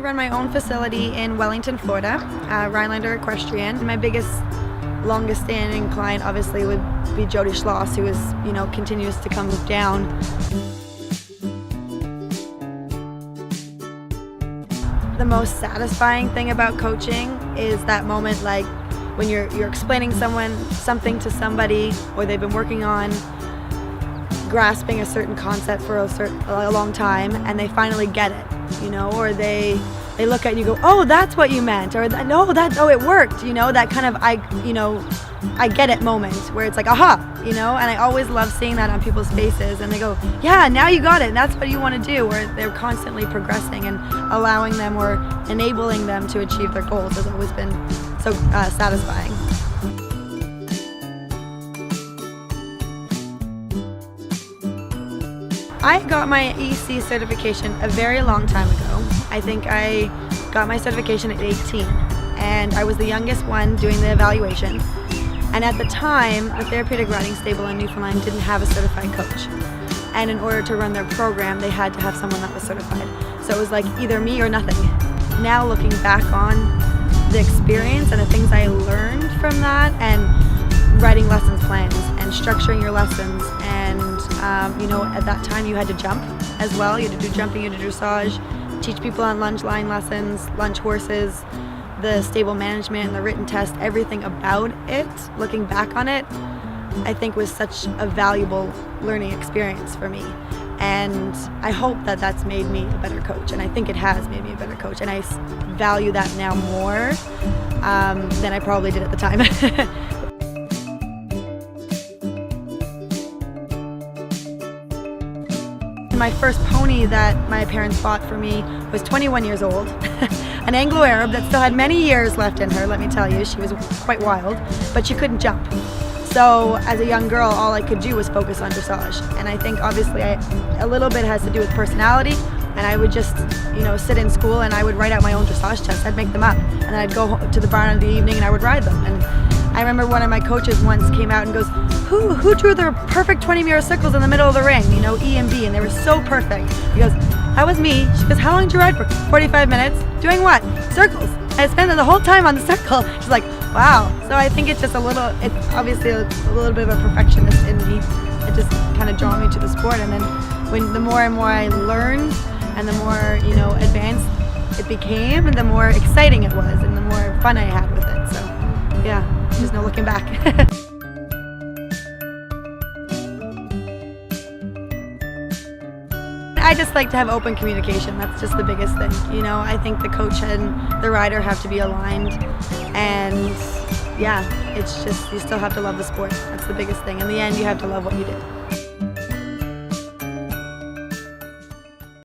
run my own facility in Wellington, Florida, Rhinelander Equestrian. My biggest, longest standing client obviously would be Jody Schloss, who is, continues to come down. The most satisfying thing about coaching is that moment, like when you're explaining something to somebody, or they've been working on grasping a certain concept for a long time, and they finally get it, or they look at you and go, oh, that's what you meant, or no, it worked, that kind of I get it moment where it's like, aha, and I always love seeing that on people's faces, and they go, yeah, now you got it, and that's what you want to do, where they're constantly progressing, and allowing them or enabling them to achieve their goals has always been so satisfying. I got my EC certification a very long time ago. I think I got my certification at 18, and I was the youngest one doing the evaluation. And at the time, the therapeutic riding stable in Newfoundland didn't have a certified coach. And in order to run their program, they had to have someone that was certified. So it was like either me or nothing. Now looking back on the experience and the things I learned from that, and writing lessons plans and structuring your lessons, and at that time you had to jump as well. You had to do jumping, you had to do dressage, teach people on lunge line lessons, lunge horses, the stable management and the written test, everything about it, looking back on it, I think was such a valuable learning experience for me. And I hope that that's made me a better coach, and I think it has made me a better coach, and I value that now more than I probably did at the time. My first pony that my parents bought for me was 21 years old, an Anglo-Arab that still had many years left in her, let me tell you. She was quite wild, but she couldn't jump. So as a young girl, all I could do was focus on dressage. And I think obviously a little bit has to do with personality, and I would just, sit in school and I would write out my own dressage tests. I'd make them up, and then I'd go to the barn in the evening and I would ride them. And I remember one of my coaches once came out and goes, who drew the perfect 20-meter circles in the middle of the ring, E and B, and they were so perfect. He goes, that was me. She goes, how long did you ride for? 45 minutes. Doing what? Circles. I spent the whole time on the circle. She's like, wow. So I think it's just it's obviously a little bit of a perfectionist in me. It just kind of drew me to the sport. And then the more and more I learned, and the more, advanced it became, and the more exciting it was, and the more fun I had with it. So yeah, there's no looking back. I just like to have open communication. That's just the biggest thing. I think the coach and the rider have to be aligned, and yeah, it's just, you still have to love the sport. That's the biggest thing. In the end, you have to love what you do.